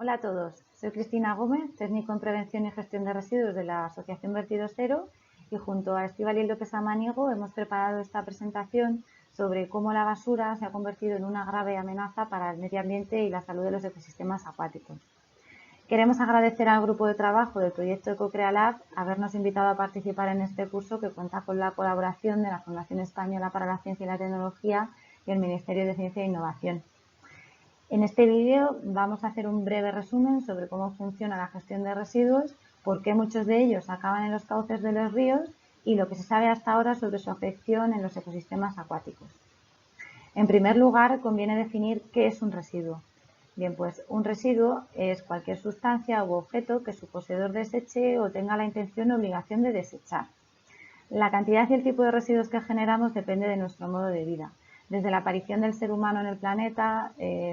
Hola a todos, soy Cristina Gómez, técnico en Prevención y Gestión de Residuos de la Asociación Vertidos Cero y junto a Estíbaliz López Samaniego hemos preparado esta presentación sobre cómo la basura se ha convertido en una grave amenaza para el medio ambiente y la salud de los ecosistemas acuáticos. Queremos agradecer al grupo de trabajo del proyecto EcoCreaLab habernos invitado a participar en este curso que cuenta con la colaboración de la Fundación Española para la Ciencia y la Tecnología y el Ministerio de Ciencia e Innovación. En este vídeo vamos a hacer un breve resumen sobre cómo funciona la gestión de residuos, por qué muchos de ellos acaban en los cauces de los ríos y lo que se sabe hasta ahora sobre su afección en los ecosistemas acuáticos. En primer lugar, conviene definir qué es un residuo. Bien, pues un residuo es cualquier sustancia u objeto que su poseedor deseche o tenga la intención o obligación de desechar. La cantidad y el tipo de residuos que generamos depende de nuestro modo de vida. Desde la aparición del ser humano en el planeta,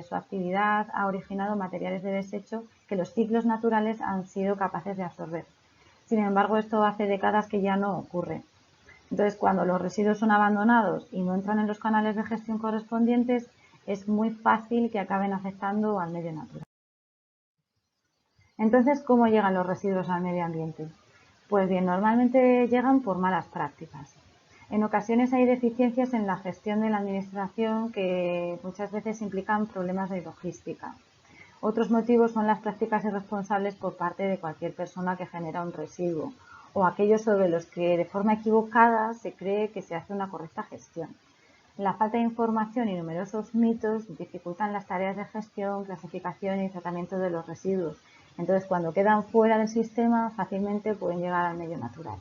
su actividad ha originado materiales de desecho que los ciclos naturales han sido capaces de absorber. Sin embargo, esto hace décadas que ya no ocurre. Entonces, cuando los residuos son abandonados y no entran en los canales de gestión correspondientes, es muy fácil que acaben afectando al medio natural. Entonces, ¿cómo llegan los residuos al medio ambiente? Pues bien, normalmente llegan por malas prácticas. En ocasiones hay deficiencias en la gestión de la administración que muchas veces implican problemas de logística. Otros motivos son las prácticas irresponsables por parte de cualquier persona que genera un residuo o aquellos sobre los que de forma equivocada se cree que se hace una correcta gestión. La falta de información y numerosos mitos dificultan las tareas de gestión, clasificación y tratamiento de los residuos. Entonces, cuando quedan fuera del sistema, fácilmente pueden llegar al medio natural.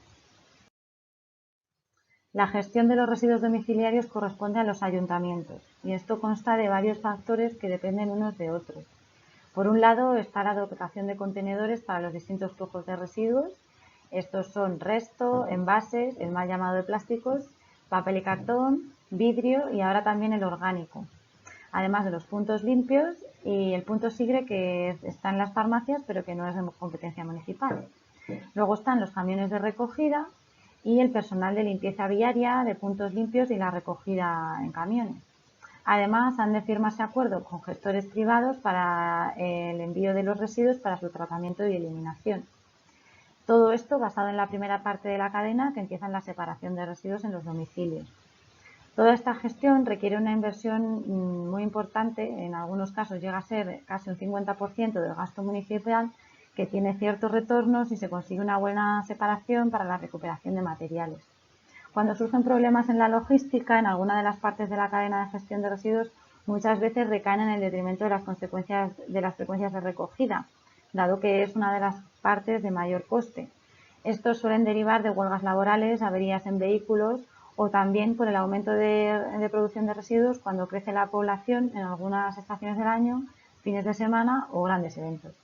La gestión de los residuos domiciliarios corresponde a los ayuntamientos y esto consta de varios factores que dependen unos de otros. Por un lado está la dotación de contenedores para los distintos flujos de residuos. Estos son resto, envases, el mal llamado de plásticos, papel y cartón, vidrio y ahora también el orgánico. Además de los puntos limpios y el punto SIGRE que está en las farmacias pero que no es de competencia municipal. Luego están los camiones de recogida y el personal de limpieza viaria, de puntos limpios y la recogida en camiones. Además, han de firmarse acuerdos con gestores privados para el envío de los residuos para su tratamiento y eliminación. Todo esto basado en la primera parte de la cadena que empieza en la separación de residuos en los domicilios. Toda esta gestión requiere una inversión muy importante, en algunos casos llega a ser casi un 50% del gasto municipal, que tiene ciertos retornos si se consigue una buena separación para la recuperación de materiales. Cuando surgen problemas en la logística, en alguna de las partes de la cadena de gestión de residuos, muchas veces recaen en el detrimento de las consecuencias de las frecuencias de recogida, dado que es una de las partes de mayor coste. Estos suelen derivar de huelgas laborales, averías en vehículos o también por el aumento de producción de residuos cuando crece la población en algunas estaciones del año, fines de semana o grandes eventos.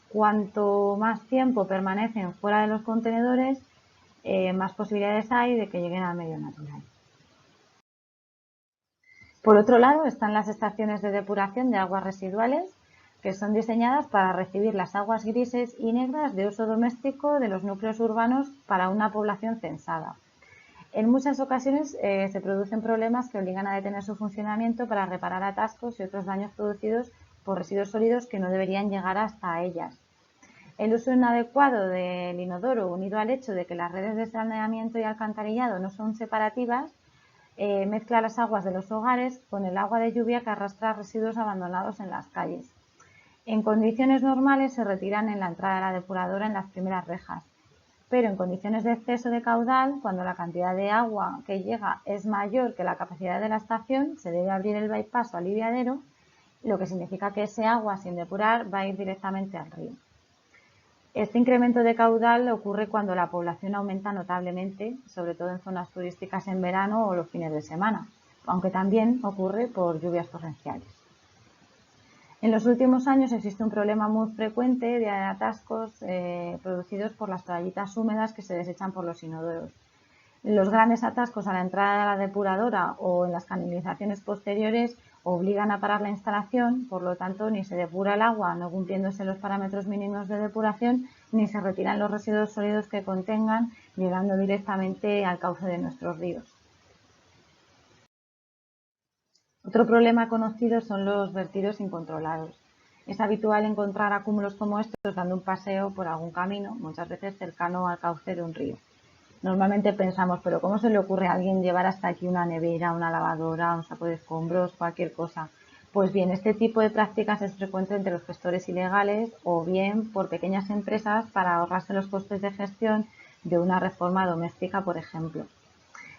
Cuanto más tiempo permanecen fuera de los contenedores, más posibilidades hay de que lleguen al medio natural. Por otro lado, están las estaciones de depuración de aguas residuales, que son diseñadas para recibir las aguas grises y negras de uso doméstico de los núcleos urbanos para una población censada. En muchas ocasiones se producen problemas que obligan a detener su funcionamiento para reparar atascos y otros daños producidos por residuos sólidos que no deberían llegar hasta ellas. El uso inadecuado del inodoro, unido al hecho de que las redes de saneamiento y alcantarillado no son separativas, mezcla las aguas de los hogares con el agua de lluvia que arrastra residuos abandonados en las calles. En condiciones normales se retiran en la entrada de la depuradora en las primeras rejas, pero en condiciones de exceso de caudal, cuando la cantidad de agua que llega es mayor que la capacidad de la estación, se debe abrir el bypass o aliviadero, lo que significa que ese agua sin depurar va a ir directamente al río. Este incremento de caudal ocurre cuando la población aumenta notablemente, sobre todo en zonas turísticas en verano o los fines de semana, aunque también ocurre por lluvias torrenciales. En los últimos años existe un problema muy frecuente de atascos producidos por las toallitas húmedas que se desechan por los inodoros. Los grandes atascos a la entrada de la depuradora o en las canalizaciones posteriores obligan a parar la instalación, por lo tanto ni se depura el agua no cumpliéndose los parámetros mínimos de depuración, ni se retiran los residuos sólidos que contengan, llegando directamente al cauce de nuestros ríos. Otro problema conocido son los vertidos incontrolados. Es habitual encontrar acúmulos como estos dando un paseo por algún camino, muchas veces cercano al cauce de un río. Normalmente pensamos, pero ¿cómo se le ocurre a alguien llevar hasta aquí una nevera, una lavadora, un saco de escombros, cualquier cosa? Pues bien, este tipo de prácticas es frecuente entre los gestores ilegales o bien por pequeñas empresas para ahorrarse los costes de gestión de una reforma doméstica, por ejemplo.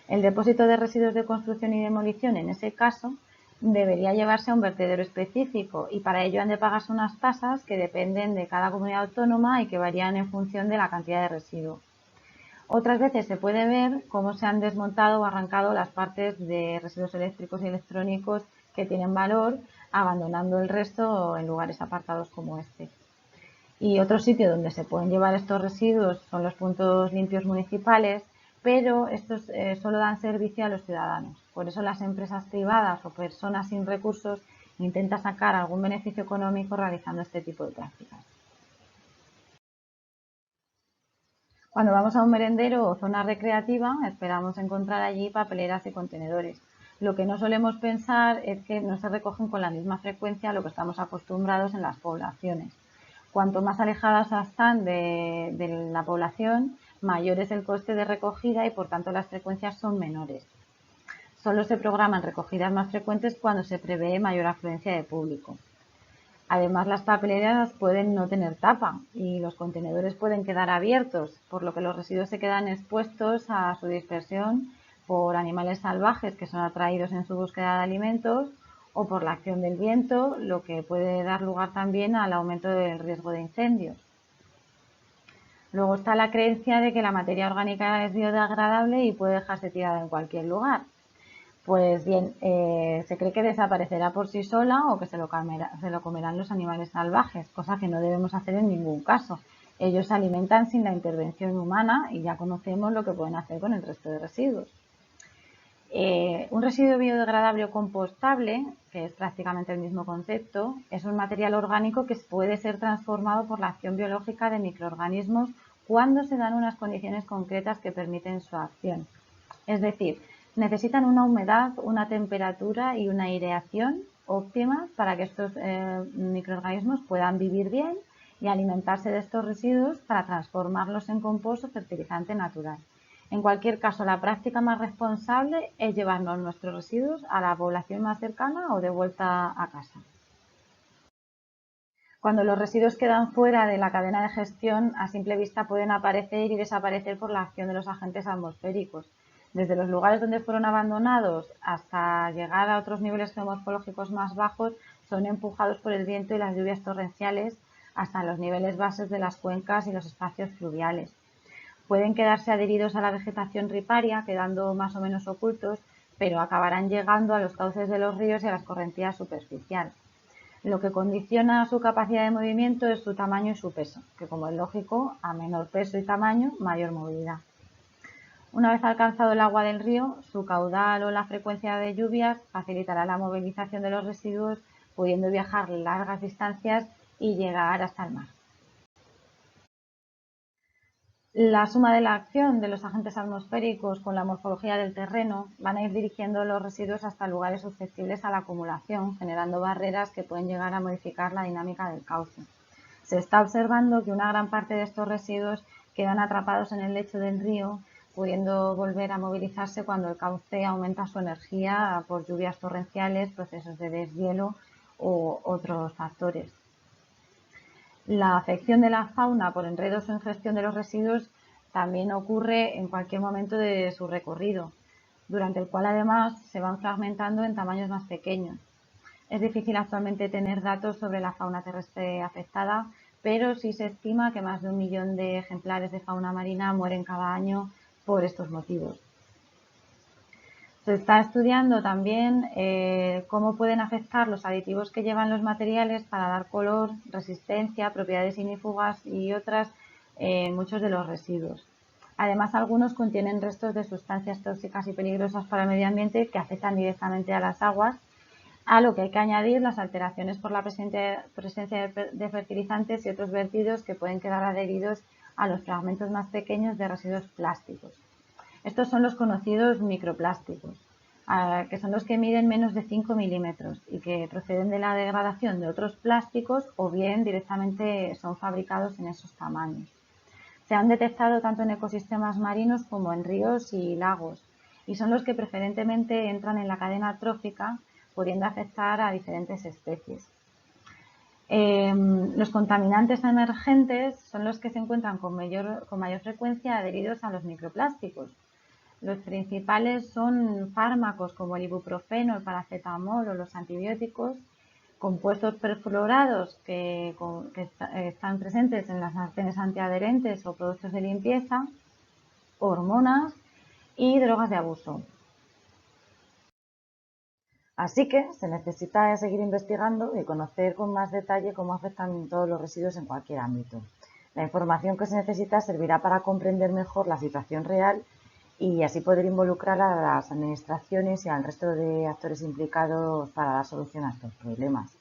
El depósito de residuos de construcción y demolición, en ese caso, debería llevarse a un vertedero específico y para ello han de pagarse unas tasas que dependen de cada comunidad autónoma y que varían en función de la cantidad de residuos. Otras veces se puede ver cómo se han desmontado o arrancado las partes de residuos eléctricos y electrónicos que tienen valor, abandonando el resto en lugares apartados como este. Y otro sitio donde se pueden llevar estos residuos son los puntos limpios municipales, pero estos solo dan servicio a los ciudadanos. Por eso las empresas privadas o personas sin recursos intentan sacar algún beneficio económico realizando este tipo de prácticas. Cuando vamos a un merendero o zona recreativa, esperamos encontrar allí papeleras y contenedores. Lo que no solemos pensar es que no se recogen con la misma frecuencia a lo que estamos acostumbrados en las poblaciones. Cuanto más alejadas están de la población, mayor es el coste de recogida y por tanto las frecuencias son menores. Solo se programan recogidas más frecuentes cuando se prevé mayor afluencia de público. Además, las papeleras pueden no tener tapa y los contenedores pueden quedar abiertos, por lo que los residuos se quedan expuestos a su dispersión por animales salvajes que son atraídos en su búsqueda de alimentos o por la acción del viento, lo que puede dar lugar también al aumento del riesgo de incendios. Luego está la creencia de que la materia orgánica es biodegradable y puede dejarse tirada en cualquier lugar. Pues bien, se cree que desaparecerá por sí sola o que se lo comerán los animales salvajes, cosa que no debemos hacer en ningún caso. Ellos se alimentan sin la intervención humana y ya conocemos lo que pueden hacer con el resto de residuos. Un residuo biodegradable o compostable, que es prácticamente el mismo concepto, es un material orgánico que puede ser transformado por la acción biológica de microorganismos cuando se dan unas condiciones concretas que permiten su acción. Es decir, necesitan una humedad, una temperatura y una aireación óptimas para que estos microorganismos puedan vivir bien y alimentarse de estos residuos para transformarlos en compost o fertilizante natural. En cualquier caso, la práctica más responsable es llevarnos nuestros residuos a la población más cercana o de vuelta a casa. Cuando los residuos quedan fuera de la cadena de gestión, a simple vista pueden aparecer y desaparecer por la acción de los agentes atmosféricos. Desde los lugares donde fueron abandonados hasta llegar a otros niveles geomorfológicos más bajos, son empujados por el viento y las lluvias torrenciales hasta los niveles bases de las cuencas y los espacios fluviales. Pueden quedarse adheridos a la vegetación riparia, quedando más o menos ocultos, pero acabarán llegando a los cauces de los ríos y a las correntías superficiales. Lo que condiciona su capacidad de movimiento es su tamaño y su peso, que como es lógico, a menor peso y tamaño, mayor movilidad. Una vez alcanzado el agua del río, su caudal o la frecuencia de lluvias facilitará la movilización de los residuos, pudiendo viajar largas distancias y llegar hasta el mar. La suma de la acción de los agentes atmosféricos con la morfología del terreno van a ir dirigiendo los residuos hasta lugares susceptibles a la acumulación, generando barreras que pueden llegar a modificar la dinámica del cauce. Se está observando que una gran parte de estos residuos quedan atrapados en el lecho del río, pudiendo volver a movilizarse cuando el cauce aumenta su energía por lluvias torrenciales, procesos de deshielo u otros factores. La afección de la fauna por enredos o ingestión de los residuos también ocurre en cualquier momento de su recorrido, durante el cual además se van fragmentando en tamaños más pequeños. Es difícil actualmente tener datos sobre la fauna terrestre afectada, pero sí se estima que más de 1 millón de ejemplares de fauna marina mueren cada año por estos motivos. Se está estudiando también cómo pueden afectar los aditivos que llevan los materiales para dar color, resistencia, propiedades ignífugas y otras en muchos de los residuos. Además, algunos contienen restos de sustancias tóxicas y peligrosas para el medio ambiente que afectan directamente a las aguas, a lo que hay que añadir las alteraciones por la presencia de fertilizantes y otros vertidos que pueden quedar adheridos a los fragmentos más pequeños de residuos plásticos. Estos son los conocidos microplásticos. que son los que miden menos de 5 milímetros y que proceden de la degradación de otros plásticos o bien directamente son fabricados en esos tamaños. Se han detectado tanto en ecosistemas marinos como en ríos y lagos y son los que preferentemente entran en la cadena trófica, pudiendo afectar a diferentes especies. Los contaminantes emergentes son los que se encuentran con mayor frecuencia adheridos a los microplásticos. Los principales son fármacos como el ibuprofeno, el paracetamol o los antibióticos, compuestos perfluorados que están presentes en las sartenes antiadherentes o productos de limpieza, hormonas y drogas de abuso. Así que se necesita seguir investigando y conocer con más detalle cómo afectan todos los residuos en cualquier ámbito. La información que se necesita servirá para comprender mejor la situación real y así poder involucrar a las administraciones y al resto de actores implicados para dar solución a estos problemas.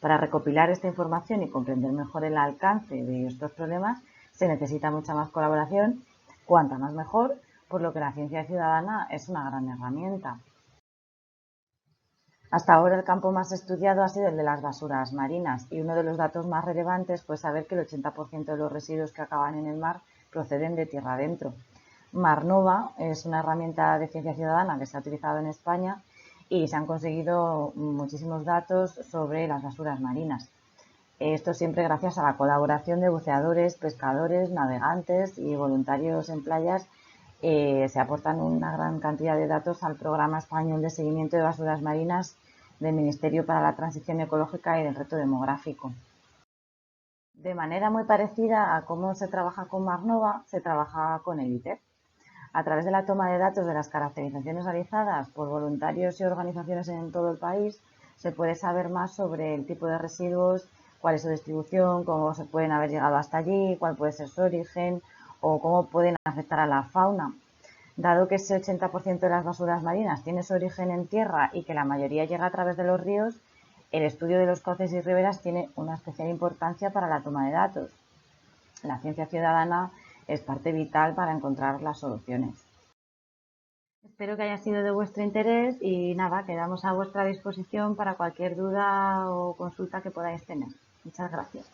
Para recopilar esta información y comprender mejor el alcance de estos problemas se necesita mucha más colaboración, cuanta más mejor, por lo que la ciencia ciudadana es una gran herramienta. Hasta ahora el campo más estudiado ha sido el de las basuras marinas y uno de los datos más relevantes fue saber que el 80% de los residuos que acaban en el mar proceden de tierra adentro. Marnova es una herramienta de ciencia ciudadana que se ha utilizado en España y se han conseguido muchísimos datos sobre las basuras marinas. Esto siempre gracias a la colaboración de buceadores, pescadores, navegantes y voluntarios en playas. Se aportan una gran cantidad de datos al Programa Español de Seguimiento de Basuras Marinas del Ministerio para la Transición Ecológica y del Reto Demográfico. De manera muy parecida a cómo se trabaja con Marnova, se trabaja con el ITER. A través de la toma de datos de las caracterizaciones realizadas por voluntarios y organizaciones en todo el país, se puede saber más sobre el tipo de residuos, cuál es su distribución, cómo se pueden haber llegado hasta allí, cuál puede ser su origen o cómo pueden afectar a la fauna. Dado que ese 80% de las basuras marinas tiene su origen en tierra y que la mayoría llega a través de los ríos, el estudio de los cauces y riberas tiene una especial importancia para la toma de datos. La ciencia ciudadana es parte vital para encontrar las soluciones. Espero que haya sido de vuestro interés y nada, quedamos a vuestra disposición para cualquier duda o consulta que podáis tener. Muchas gracias.